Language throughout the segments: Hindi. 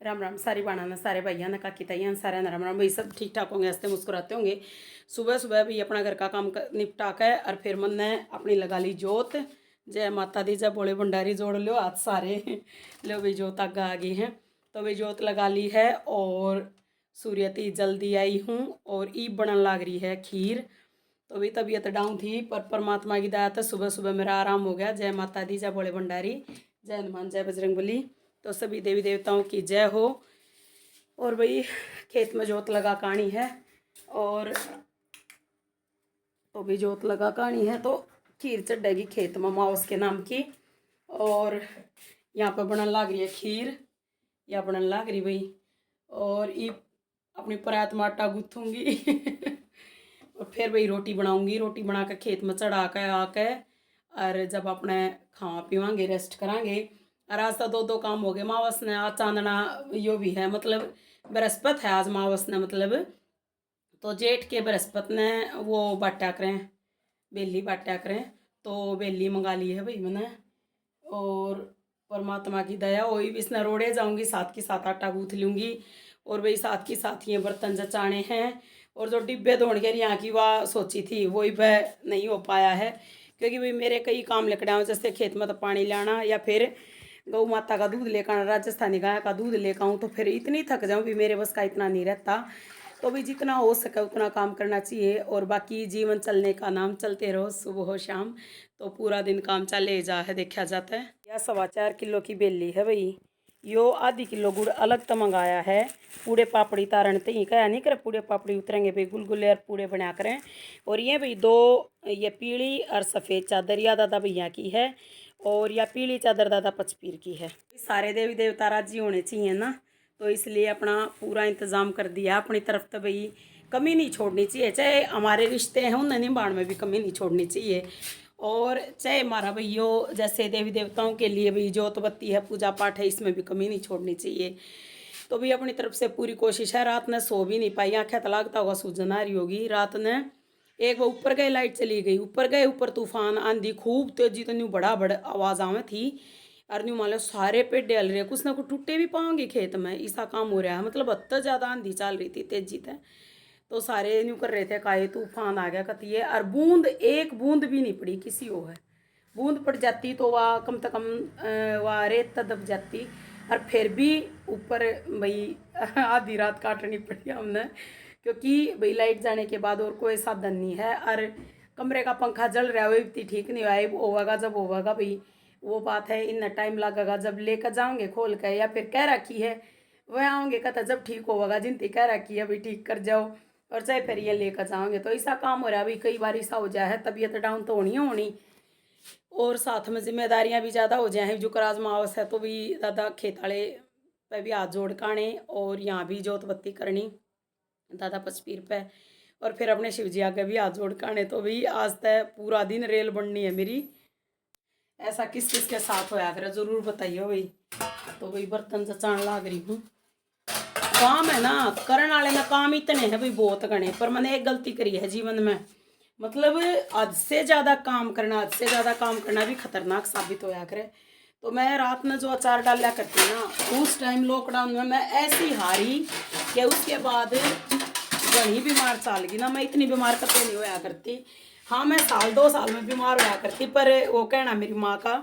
राम राम सारी बाणा ने सारे भाइयों ने काकी ताइयां सारे राम राम भाई सब ठीक ठाक होंगे, हंसते मुस्कुराते होंगे। सुबह सुबह भी अपना घर का काम निपटा के और फिर मन ने अपनी लगा ली जोत। जय माता दी, जय बोले भंडारी, जोड़ लो हाथ सारे। लो भाई जोत आगे आ गई है तो भाई जोत लगा ली है और सूर्य ती जल्दी आई हूँ और ईब बनने लग रही है खीर। तो भी तबीयत डाउन थी पर परमात्मा की दया से सुबह सुबह मेरा आराम हो गया। जय माता दी, जय बोले भंडारी, जय हनुमान, जय बजरंगबली। तो सभी देवी देवताओं की जय हो। और भाई खेत में जोत लगा कहानी है और तो भी जोत लगा कहानी है तो खीर चढ़ेगी खेत में माँ उसके नाम की। और यहाँ पर बनने लग रही है खीर, या बनने लग रही भाई। और ये अपनी परात में आटा गूँथूँगी और फिर भाई रोटी बनाऊँगी। रोटी बना के खेत में चढ़ा के आके और जब अपने खावा पीवांगे रेस्ट करांगे। और आज तो दो काम हो गए। मावस ने आज चांदना यो भी है, मतलब बृहस्पत है आज मावस ने, मतलब तो जेठ के बृहस्पत ने वो बाटा करें, बेली बाटा करें। तो बेली मंगा ली है भाई मैंने और परमात्मा की दया वही भी इसने रोड़े जाऊंगी, साथ के साथ आटा गूँथ लूँगी। और भाई साथ के साथ ये बर्तन जचाने हैं। और जो डिब्बे धोने के यहाँ की वह सोची थी वही वह नहीं हो पाया है क्योंकि भाई मेरे कई काम लकड़े हैं, जैसे खेत में तो पानी लाना या फिर गौ माता का दूध लेकर आना, राजस्थानी गाय का दूध लेकर आऊँ तो फिर इतनी थक जाऊँ भी मेरे बस का इतना नहीं रहता। तो भी जितना हो सके उतना काम करना चाहिए और बाकी जीवन चलने का नाम, चलते रहो सुबह हो शाम तो पूरा दिन काम चले जा है देखा जाता है। यह 4.25 किलो की बेली है भाई। यो आधी किलो गुड़ अलग तो मंगाया है। पूड़े पापड़ी तारण तो ही कहा नहीं करे, पूड़े पापड़ी उतरेंगे भाई, गुलगुले और पूड़े बना करें। और ये भाई 2 ये पीली और सफ़ेद चादर या दादा भैया की है और या पीली चादर दादा पचपीर की है। सारे देवी देवता राजी होने चाहिए ना, तो इसलिए अपना पूरा इंतज़ाम कर दिया अपनी तरफ तो भाई, कमी नहीं छोड़नी चाहिए। चाहे हमारे रिश्ते हैं उन निभाण में भी कमी नहीं छोड़नी चाहिए। और चाहे हमारा भैया जैसे देवी देवताओं के लिए भी जोत बत्ती है, पूजा पाठ है, इसमें भी कमी नहीं छोड़नी चाहिए। तो भी अपनी तरफ से पूरी कोशिश है। रात ने सो भी नहीं पाई, आँखें तो लागता होगा सूजन आ रही होगी। रात ने एक वो ऊपर गए लाइट चली गई, ऊपर गए ऊपर तूफान आंधी खूब तेजी तो न्यू बड़ा बड़ा आवाज़ आवे थी और न्यू मान लो सारे पेड़ हल रहे, कुछ ना कुछ टूटे भी पाओगे खेत में, ऐसा काम हो रहा है। मतलब हद ज़्यादा आंधी चल रही थी तेजी से, तो सारे न्यू कर रहे थे काहे तूफान आ गया कतिए। और बूंद एक बूंद भी नहीं पड़ी किसी हो है। बूंद पड़ जाती तो वह कम से कम वह रेत दब जाती। और फिर भी ऊपर भाई आधी रात काटनी पड़ी हमने क्योंकि भाई लाइट जाने के बाद और कोई साधन नहीं है। और कमरे का पंखा जल रहा है वो इतनी ठीक नहीं हुआ, होगा जब होगा भाई वो बात है। इतना टाइम लगेगा, जब लेकर जाओगे खोल कर या फिर कह रखी है वह आओगे कहता जब ठीक होगा, जिनती कह रखी है भाई ठीक कर जाओ और चाहे फिर ये लेकर जाओगे। तो ऐसा काम हो रहा है भाई, कई बार ऐसा हो जाए है, तबीयत डाउन तो होनी होनी और साथ में जिम्मेदारियां भी ज़्यादा हो जाए। जो कराज मावस है तो भी दादा खेत वाले पे भी हाथ जोड़ काने और यहाँ भी जोत बत्ती करनी दादा पचपीर पे और फिर अपने शिव जी आगे भी हाथ जोड़ काने। तो भी आज तक पूरा दिन रेल बननी है मेरी। ऐसा किस किस के साथ होया करे जरूर बताइए भाई। तो भाई बर्तन जचाण लाग रही हूँ। काम है ना करने वाले ना, काम इतने हैं भाई बहुत गणे, पर मैंने एक गलती करी है जीवन में, मतलब हद से ज़्यादा काम करना, हद से ज़्यादा काम करना भी खतरनाक साबित होया करे। तो मैं रात में जो अचार डाला करती ना उस टाइम लॉकडाउन में मैं ऐसी हारी कि उसके बाद घनी बीमार चाल गई ना। मैं इतनी बीमार कभी नहीं होया करती। हाँ मैं 1-2 साल में बीमार होया करती, पर वो कहना मेरी माँ का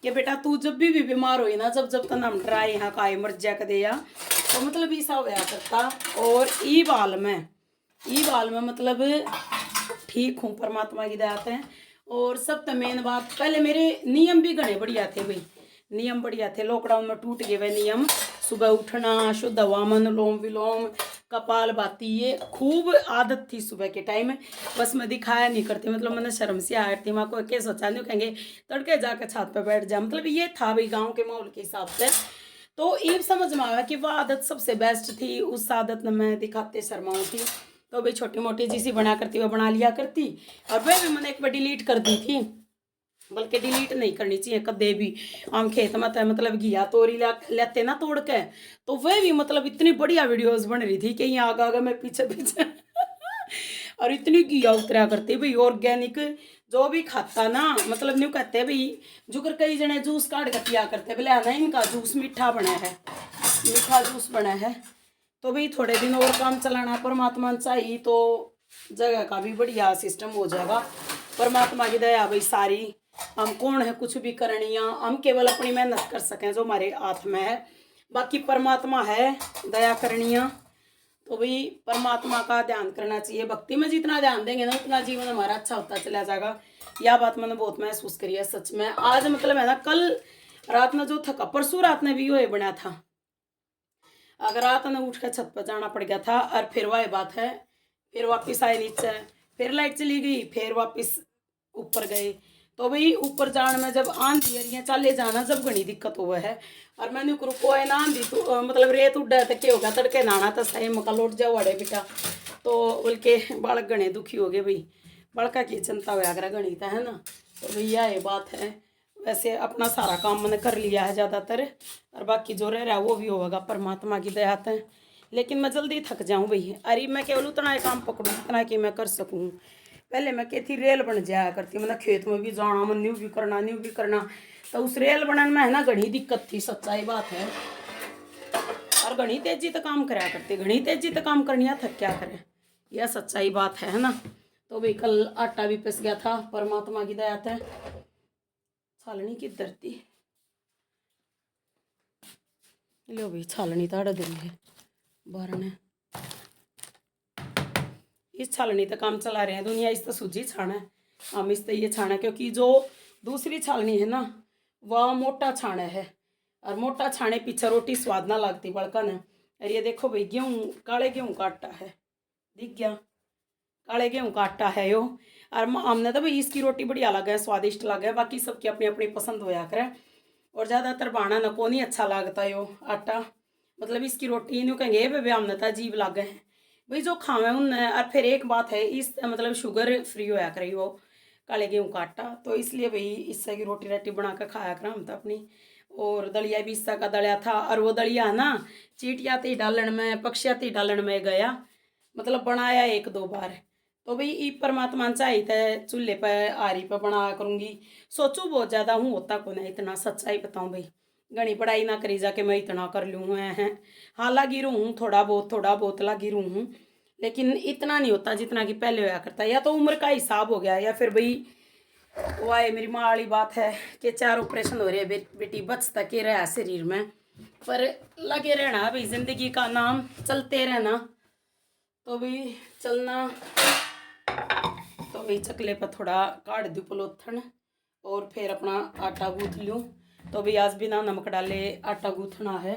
कि बेटा तू जब भी बीमार हुई ना, जब जब तक हम डराए यहाँ का मर जा कर दे या, तो मतलब ऐसा होया करता। और ई बाल में मतलब ठीक हूँ परमात्मा की दया से। और सब तो मेन बात पहले मेरे नियम भी घने बढ़िया थे भाई, नियम बढ़िया थे। लॉकडाउन में टूट गए वे नियम, सुबह उठना, शुद्ध हवा, अनुलोम विलोम, कपाल भाती, ये खूब आदत थी सुबह के टाइम। बस मैं दिखाया नहीं करती, मतलब मैंने शर्म से आया थी। माँ को क्या सोचा नहीं कहेंगे तड़के जाकर छत पर बैठ जा, मतलब ये था भाई गाँव के माहौल के हिसाब से। तो ये समझ में आया कि वह आदत सबसे बेस्ट थी, उस आदत में मैं दिखाते शर्माऊँ थी। तो भाई छोटी मोटी जिसी बना करती वह बना लिया करती। और वह भी मैंने एक बार डिलीट कर दी थी, बल्कि डिलीट नहीं करनी चाहिए कदे भी। हम खेत में मतलब घिया तोरी लेते ना तोड़ के, तो वह भी मतलब इतनी बढ़िया वीडियोस बन रही थी कि यहाँ आगा आगा मैं पीछे पीछे और इतनी घिया उतरा करती भाई ऑर्गेनिक। जो भी खाता ना मतलब न्यू कहते भाई जुगर कई जने जूस काट के पिया करते बोले ना इनका जूस मीठा बना है। मीठा जूस बना है। तो भाई थोड़े दिन और काम चलाना परमात्मा चाहिए तो जगह का भी बढ़िया सिस्टम हो जाएगा। परमात्मा की दया भाई सारी, हम कौन है कुछ भी करनिया, हम केवल अपनी मेहनत कर सकें जो हमारे हाथ में है, बाकी परमात्मा है दया करनिया। तो भाई परमात्मा का ध्यान करना चाहिए, भक्ति में जितना ध्यान देंगे ना उतना जीवन हमारा अच्छा होता चला जाएगा। यह बात मैंने बहुत महसूस करी है सच में। आज मतलब है ना, कल रात में जो थका, परसों रात में भी वही बना था, अगर रात ने उठ कर छत पर जाना पड़ गया था। और फिर वही बात है, फिर वापस आए नीचे, फिर लाइट चली गई, फिर वापस ऊपर गए। तो भाई ऊपर जाने में जब आंधी अरियाँ चाले जाना जब घनी दिक्कत हुआ है। और मैंने रुको है ना आंधी तो मतलब रेत उड्डा तो क्या होगा, तड़के नहाना तो सही मका लौट जाओ अड़े बेटा। तो बोल के बालक घने दुखी हो गए भाई, बड़का की चिंता हुआ अगर गणित है ना। तो भैया ये बात है। वैसे अपना सारा काम मैंने कर लिया है ज़्यादातर, और बाकी जो रह रहा है वो भी होगा परमात्मा की दया है। लेकिन मैं जल्दी थक जाऊँ भाई, अरे मैं केवल उतना ही काम पकड़ूँ जितना कि मैं कर सकूँ। पहले मैं कहती रेल बन जाया करती, मतलब खेत में भी जाना, मैं न्यू भी करना न्यू भी करना। तो उस रेल बनने में है ना घनी दिक्कत थी, सच्चाई बात है। और घनी तेजी तो काम कराया करते, घनी तेजी तो काम करनी थक क्या करें, यह सच्चाई बात है ना। तो भाई कल आटा भी पिस गया था परमात्मा की दया है। छालनी किधर थी, लो भाई छालनी तो अड़ दी है बाहर ने। इस छालनी तो काम चला रहे हैं दुनिया, इस तो सूजी छाना है, हम इस तो ये छाना, क्योंकि जो दूसरी छालनी है ना वह मोटा छाना है, और मोटा छाने पीछे रोटी स्वाद ना लगती बड़का ने। और ये देखो भाई गेहूँ, काले गेहूँ का आटा है, दिख गया, काले गेहूँ का आटा है यो। और हमने तो भाई इसकी रोटी बढ़िया लगे, स्वादिष्ट लगे, बाकी सबकी अपनी अपनी पसंद होया करे। और ज़्यादातर बाणा न को नहीं अच्छा लगता यो आटा, मतलब इसकी रोटी यूँ कहेंगे वे हमने तो अजीब लागे हैं भाई जो खावे उनने। और फिर एक बात है, इस मतलब शुगर फ्री होया करी वो काले गेहूँ का आटा, तो इसलिए भाई इससे की रोटी राटी बना कर खाया कर हम तो अपनी। और दलिया भी इससे का दलिया था, और वो दलिया ना चीटियाती डालन में पक्षियाती डालन में गया, मतलब बनाया एक दो बार। तो भाई ई परमात्मा चाहिए था चूल्हे पर आरी पर बनाया करूँगी, सोचूँ बहुत ज़्यादा हूँ होता को नहीं इतना, सच्चाई बताऊँ भाई घनी पढ़ाई ना करी जाके मैं इतना कर लूँ हैं। हाँ लगी रहूँ हूँ थोड़ा बहुत लगी रहूँ हूँ, लेकिन इतना नहीं होता जितना कि पहले होया करता, या तो उम्र का हिसाब हो गया, या फिर भाई वो आए मेरी माँ वाली बात है कि 4 ऑपरेशन हो रहे हैं बेटी, बच तक के रहा शरीर में, पर लगे रहना भाई, जिंदगी का नाम चलते रहना। तो भाई चलना, तो भाई चकले पर थोड़ा काट दूँ पलोथन, और फिर अपना आटा गूँथ लूँ। तो भाई आज बिना नमक डाले आटा गूँथना है,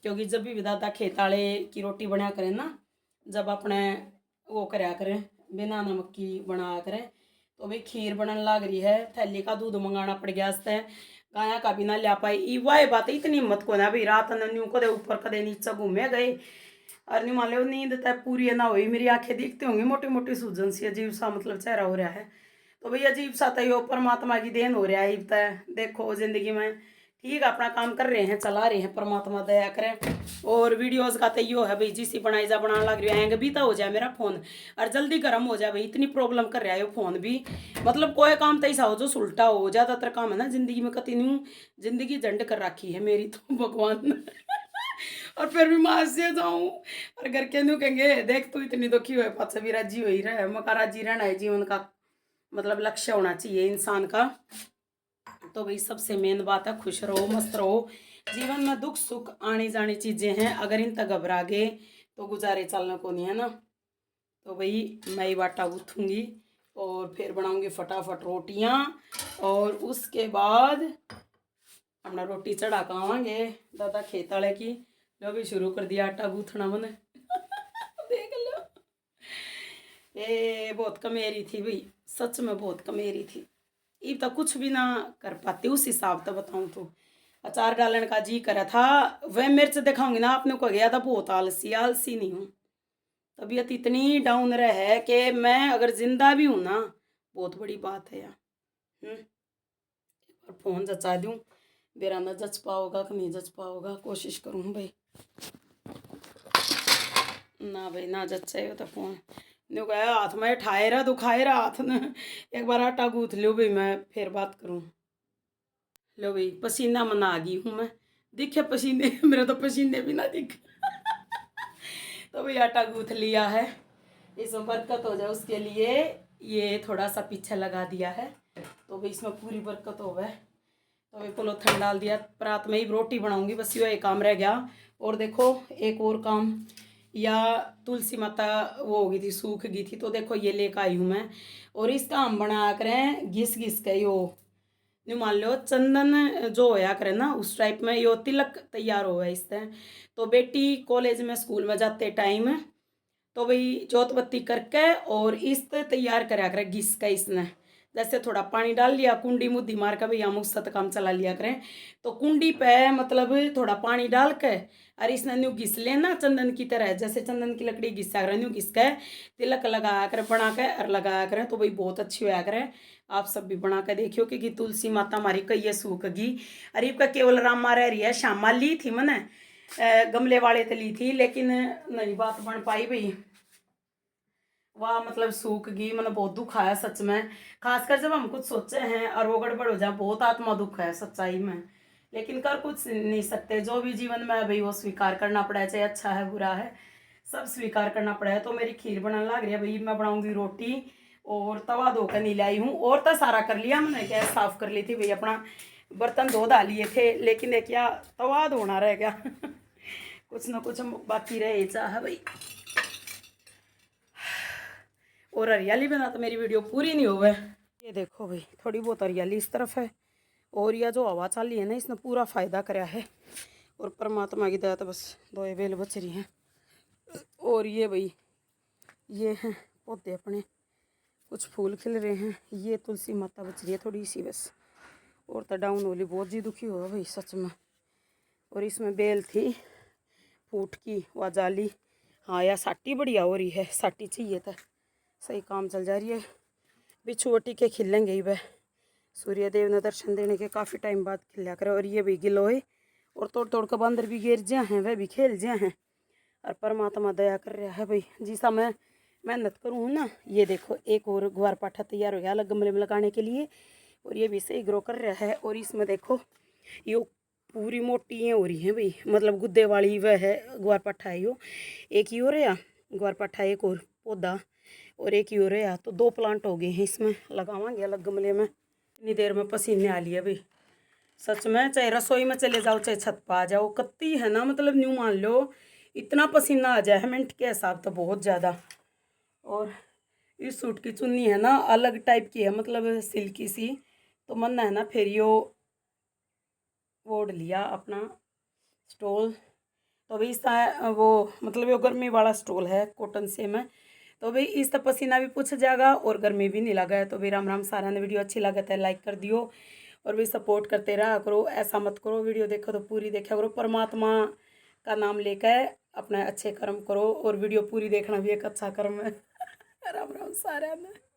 क्योंकि जब भी दादा खेत वाले की रोटी बनाया करें ना, जब अपने वो कराया करें बिना नमक की बनाया करें। तो भाई खीर बनने लग रही है, थैली का दूध मंगाना पड़ गया, गाया का भी ना लिया पाई। वह बात इतनी हिम्मत को ना भाई, रात न्यू कदे ऊपर कदे नीचे घूमे गए, और नहीं मान लो नींद तय पूरी ना हुई, मेरी आंखें दिखती होंगी मोटी मोटी सूजन सी, अजीब सा मतलब चेहरा हो रहा है। तो भाई अजीब सा तय परमात्मा की देन हो रहा है तय, देखो जिंदगी में ठीक अपना काम कर रहे हैं, चला रहे हैं, परमात्मा दया करें। और वीडियोस का तो यो है भाई, जिसी बनाई जा बनाने लग रही है, हैंग भी तो हो जाए मेरा फोन, और जल्दी गर्म हो जाए भाई, इतनी प्रॉब्लम कर रहा है ये फोन भी। मतलब कोई काम तो ऐसा हो जो सुलटा हो, ज़्यादातर काम है ना जिंदगी में कति न्यू जिंदगी झंड कर रखी है मेरी तो भगवान और फिर भी मैं से जाऊँ, और घर के न्यू कहेंगे देख तू इतनी दुखी हुए पाछे भी राजी हो ही रहा है, मका राजी रहना है जीवन का मतलब लक्ष्य होना चाहिए इंसान का। तो भाई सबसे मेन बात है खुश रहो मस्त रहो, जीवन में दुख सुख आने जाने चीज़ें हैं, अगर इन तक घबरा गए तो गुजारे चलना को नहीं है ना। तो भाई मैं ही आटा गूँथूँगी और फिर बनाऊँगी फटाफट रोटियाँ, और उसके बाद अपना रोटी चढ़ा कर आवांगे दादा खेत वाले की। लो भी शुरू कर दिया आटा गूँथना मैंने देख लो, ये बहुत कमेरी थी भाई, सच में बहुत कमेरी थी, ये तो कुछ भी ना कर पाती उस हिसाब से बताऊँ तो। अचार डालने का जी करा था, वह मिर्च दिखाऊंगी ना आपने को गया था, बहुत आलसी आलसी नहीं हूँ, तबीयत इतनी डाउन रहे कि मैं अगर जिंदा भी हूँ ना बहुत बड़ी बात है यार। और फोन जचा दूँ, मेरा ना जच पाओगा कि नहीं जच पाओगा, कोशिश करूँ भाई, ना भाई ना जचे हो तो फोन न्यू कहा हाथ में ठाए रहा दुखाए रहा हाथ ने, एक बार आटा गूँथ लो भाई मैं फिर बात करूँ। लो भाई पसीना मना आ गई हूँ मैं, दिखे पसीने, मेरे तो पसीने भी ना दिखे। तो भाई आटा गूँथ लिया है, इसमें बरकत हो जाए उसके लिए ये थोड़ा सा पीछे लगा दिया है, तो भाई इसमें पूरी बरकत हो गए। तो भाई पोलोथन डाल दिया, रात में ही रोटी बनाऊंगी, बस ये एक काम रह गया। और देखो एक और काम, या तुलसी माता वो हो गई थी, सूख गई थी, तो देखो ये लेकर आई हूँ मैं। और इसका हम बना करें घिस घिस के यो, नहीं मान लो चंदन जो होया करे ना उस टाइप में यो तिलक तैयार हो है इससे। तो बेटी कॉलेज में स्कूल में जाते टाइम तो भाई जोत बत्ती करके और इस तैयार करा करे घिस का इसने, जैसे थोड़ा पानी डाल लिया, कुंडी मुद्दी मार कर भाई हम उससे काम चला लिया करें। तो कुंडी पे मतलब थोड़ा पानी डाल के और इसने न्यू घिस लेना चंदन की तरह, जैसे चंदन की लकड़ी घिसा करें न्यू घिस के तिलक लगाया करें बना के और लगाया करें, तो भाई बहुत अच्छी होया करें। आप सब भी बना के देखियो, क्योंकि तुलसी माता हमारी कई सूख गई। अरे का केवल रामा रह रही है, श्यामा ली थी मैंने गमले वाले ते ली थी, लेकिन नहीं बात बन पाई भाई, वह मतलब सूख गई। मैंने बहुत दुख आया सच में, खासकर जब हम कुछ सोचे हैं और वो गड़बड़ हो जाए, बहुत आत्मा दुख है सच्चाई में। लेकिन कर कुछ नहीं सकते, जो भी जीवन में है भाई वो स्वीकार करना पड़ा है, चाहे अच्छा है बुरा है सब स्वीकार करना पड़ा है। तो मेरी खीर बनाने लग रही है भाई, मैं बनाऊंगी रोटी और तवा धोकर नहीं लाई हूँ। और तो सारा कर लिया मैंने, गैस साफ कर ली थी भाई, अपना बर्तन धो धा लिए थे, लेकिन एक क्या तवा धोना रह गया। कुछ ना कुछ बाकी रहे चाह भाई। और हरियाली बना तो मेरी वीडियो पूरी नहीं हुआ है। ये देखो भाई थोड़ी बहुत हरियाली इस तरफ है, और यह जो हवा चली है ना इसने पूरा फ़ायदा कराया है, और परमात्मा की दया तो बस दो बेल बच रही हैं। और ये भाई ये हैं पौधे अपने, कुछ फूल खिल रहे हैं, ये तुलसी माता बच रही है थोड़ी सी बस, और तो डाउन होली बहुत जी दुखी हुआ भाई सच में। और इसमें बेल थी फूट की वह जाली, हाँ या साटी बढ़िया हो रही है, साटी चाहिए था, सही काम चल जा रही है। बिछुवटी के खिलेंगे ही वह, सूर्यदेव ने दर्शन देने के काफ़ी टाइम बाद खिला करे। और ये भी गिलोय और तोड़ तोड़ कर बंदर भी गिर जा हैं, वह भी खेल जा हैं, और परमात्मा दया कर रहा है भाई। जिसा मैं मेहनत करूँ ना, ये देखो एक और ग्वार पाठा तैयार हो गया अलग गमले में लगाने के लिए, और ये भी सही ग्रो कर रहा है। और इसमें देखो यो पूरी मोटी हो रही है भाई, मतलब गुद्दे वाली वह है ग्वार पाठा है यो, एक ही हो रहा ग्वार पाठा, एक और पौधा और एक ही हो रहा, तो दो प्लांट हो गए हैं इसमें, लगावांगे अलग गमले में। इतनी देर में पसीने आ लिया भाई सच में, चाहे रसोई में चले जाओ चाहे छत पर आ जाओ, कत्ती है ना मतलब न्यू मान लो इतना पसीना आ जाए मिनट के हिसाब तो बहुत ज़्यादा। और इस सूट की चुन्नी है ना अलग टाइप की है, मतलब सिल्की सी, तो मन है ना फिर यो ओढ़ लिया अपना स्टोल। तो भाई इसका वो मतलब यो गर्मी वाला स्टोल है कॉटन से में, तो भाई इस तक पसीना भी पूछ जाएगा और गर्मी भी नहीं लगा है। तो भाई राम राम सारा ने वीडियो अच्छी लगे तो लाइक कर दियो, और भी सपोर्ट करते रहा करो, ऐसा मत करो वीडियो देखो तो पूरी देखा करो, परमात्मा का नाम लेकर अपना अच्छे कर्म करो, और वीडियो पूरी देखना भी एक अच्छा कर्म है। राम राम सारा ने।